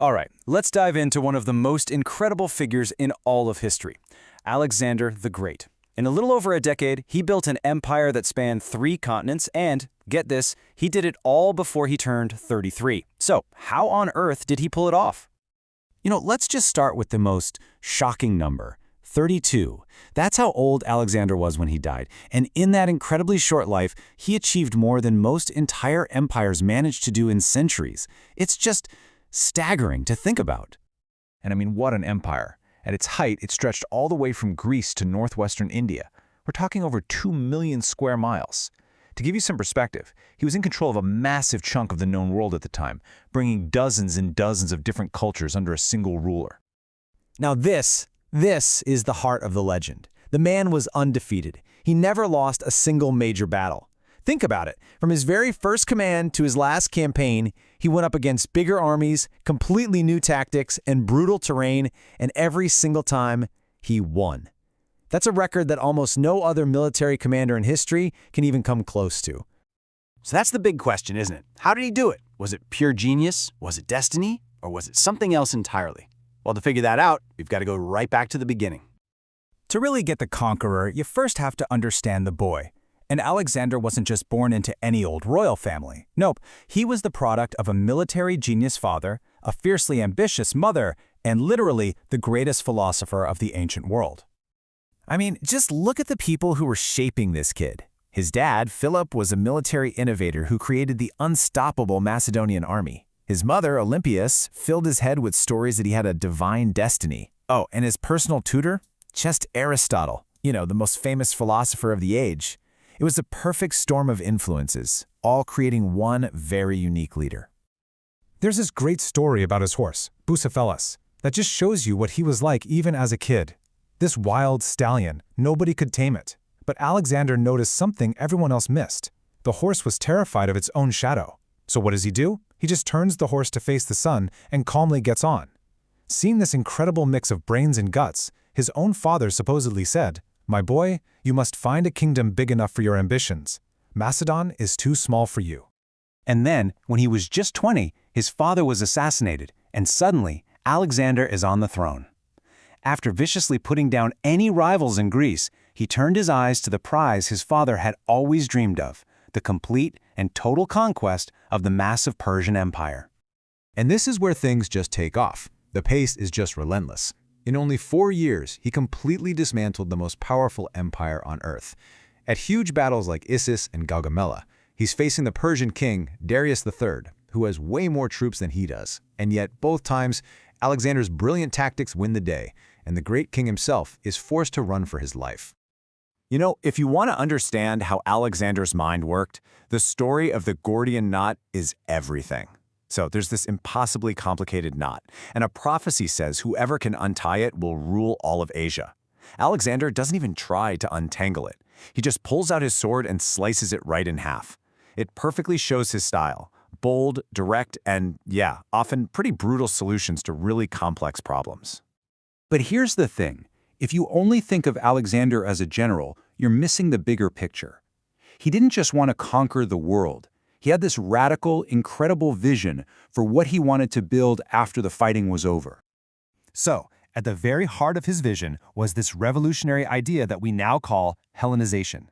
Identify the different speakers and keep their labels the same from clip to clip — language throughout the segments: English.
Speaker 1: All right, let's dive into one of the most incredible figures in all of history, Alexander the Great. In a little over a decade, he built an empire that spanned 3 continents and, get this, he did it all before he turned 33. So, how on earth did he pull it off? Let's just start with the most shocking number, 32. That's how old Alexander was when he died, and in that incredibly short life, he achieved more than most entire empires managed to do in centuries. It's just staggering to think about.
Speaker 2: And I mean, what an empire. At its height, it stretched all the way from Greece to northwestern India. We're talking over 2 million square miles. To give you some perspective, he was in control of a massive chunk of the known world at the time, bringing dozens and dozens of different cultures under a single ruler.
Speaker 3: Now this is the heart of the legend. The man was undefeated. He never lost a single major battle. Think about it. From his very first command to his last campaign, he went up against bigger armies, completely new tactics, and brutal terrain, and every single time, he won. That's a record that almost no other military commander in history can even come close to.
Speaker 1: So that's the big question, isn't it? How did he do it? Was it pure genius? Was it destiny? Or was it something else entirely? Well, to figure that out, we've got to go right back to the beginning.
Speaker 4: To really get the conqueror, you first have to understand the boy. And Alexander wasn't just born into any old royal family. Nope, he was the product of a military genius father, a fiercely ambitious mother, and literally the greatest philosopher of the ancient world.
Speaker 3: I mean, just look at the people who were shaping this kid. His dad, Philip, was a military innovator who created the unstoppable Macedonian army. His mother, Olympias, filled his head with stories that he had a divine destiny. Oh, and his personal tutor? Just Aristotle, the most famous philosopher of the age. It was a perfect storm of influences, all creating one very unique leader.
Speaker 5: There's this great story about his horse, Bucephalus, that just shows you what he was like even as a kid. This wild stallion, nobody could tame it. But Alexander noticed something everyone else missed. The horse was terrified of its own shadow. So what does he do? He just turns the horse to face the sun and calmly gets on. Seeing this incredible mix of brains and guts, his own father supposedly said, "My boy, you must find a kingdom big enough for your ambitions. Macedon is too small for you."
Speaker 1: And then, when he was just 20, his father was assassinated, and suddenly, Alexander is on the throne. After viciously putting down any rivals in Greece, he turned his eyes to the prize his father had always dreamed of, the complete and total conquest of the massive Persian Empire.
Speaker 2: And this is where things just take off. The pace is just relentless. In only 4 years, he completely dismantled the most powerful empire on earth. At huge battles like Issus and Gaugamela, he's facing the Persian king, Darius III, who has way more troops than he does. And yet, both times, Alexander's brilliant tactics win the day, and the great king himself is forced to run for his life.
Speaker 1: If you want to understand how Alexander's mind worked, the story of the Gordian knot is everything. So there's this impossibly complicated knot, and a prophecy says whoever can untie it will rule all of Asia. Alexander doesn't even try to untangle it. He just pulls out his sword and slices it right in half. It perfectly shows his style, bold, direct, and, often pretty brutal solutions to really complex problems. But here's the thing. If you only think of Alexander as a general, you're missing the bigger picture. He didn't just want to conquer the world. He had this radical, incredible vision for what he wanted to build after the fighting was over.
Speaker 4: So, at the very heart of his vision was this revolutionary idea that we now call Hellenization.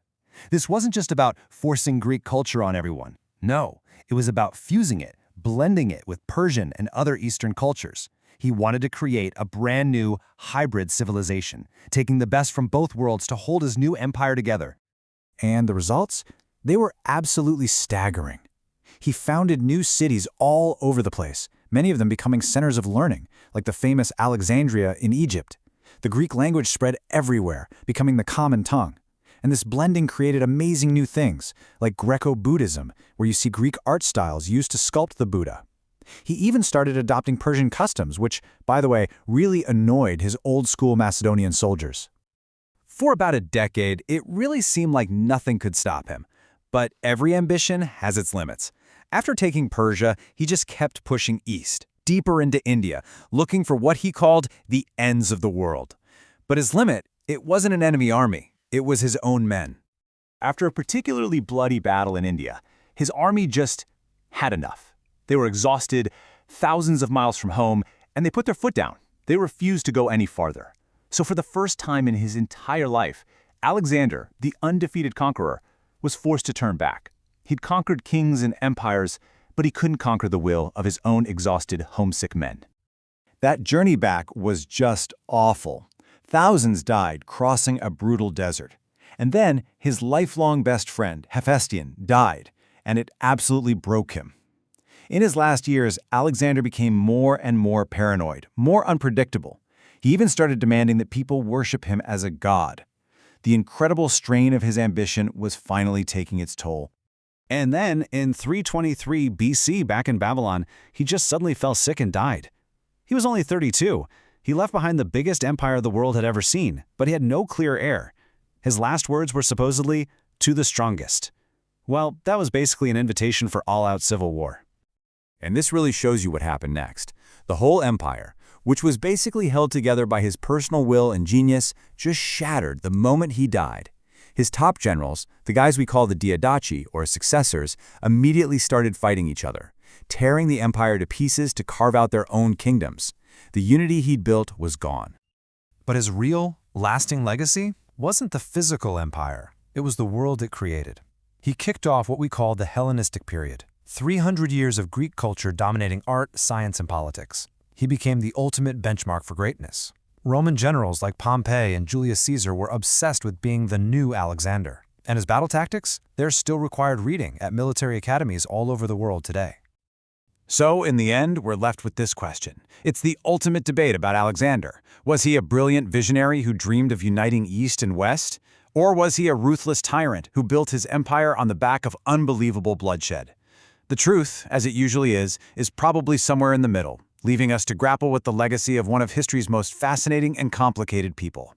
Speaker 4: This wasn't just about forcing Greek culture on everyone. No, it was about fusing it, blending it with Persian and other Eastern cultures. He wanted to create a brand new, hybrid civilization, taking the best from both worlds to hold his new empire together.
Speaker 3: And the results? They were absolutely staggering. He founded new cities all over the place, many of them becoming centers of learning, like the famous Alexandria in Egypt. The Greek language spread everywhere, becoming the common tongue. And this blending created amazing new things, like Greco-Buddhism, where you see Greek art styles used to sculpt the Buddha. He even started adopting Persian customs, which, by the way, really annoyed his old-school Macedonian soldiers.
Speaker 1: For about a decade, it really seemed like nothing could stop him. But every ambition has its limits. After taking Persia, he just kept pushing east, deeper into India, looking for what he called the ends of the world. But his limit, it wasn't an enemy army. It was his own men. After a particularly bloody battle in India, his army just had enough. They were exhausted, thousands of miles from home, and they put their foot down. They refused to go any farther. So for the first time in his entire life, Alexander, the undefeated conqueror, was forced to turn back. He'd conquered kings and empires, but he couldn't conquer the will of his own exhausted, homesick men. That journey back was just awful. Thousands died crossing a brutal desert. And then his lifelong best friend, Hephaestion, died, and it absolutely broke him. In his last years, Alexander became more and more paranoid, more unpredictable. He even started demanding that people worship him as a god. The incredible strain of his ambition was finally taking its toll.
Speaker 3: And then, in 323 BC, back in Babylon, he just suddenly fell sick and died. He was only 32. He left behind the biggest empire the world had ever seen, but he had no clear heir. His last words were supposedly, "to the strongest." Well, that was basically an invitation for all-out civil war.
Speaker 2: And this really shows you what happened next. The whole empire, which was basically held together by his personal will and genius, just shattered the moment he died. His top generals, the guys we call the Diadochi, or successors, immediately started fighting each other, tearing the empire to pieces to carve out their own kingdoms. The unity he'd built was gone.
Speaker 5: But his real, lasting legacy wasn't the physical empire. It was the world it created. He kicked off what we call the Hellenistic period, 300 years of Greek culture dominating art, science, and politics. He became the ultimate benchmark for greatness. Roman generals like Pompey and Julius Caesar were obsessed with being the new Alexander. And his battle tactics? They're still required reading at military academies all over the world today.
Speaker 3: So, in the end, we're left with this question. It's the ultimate debate about Alexander. Was he a brilliant visionary who dreamed of uniting East and West? Or was he a ruthless tyrant who built his empire on the back of unbelievable bloodshed? The truth, as it usually is probably somewhere in the middle, leaving us to grapple with the legacy of one of history's most fascinating and complicated people.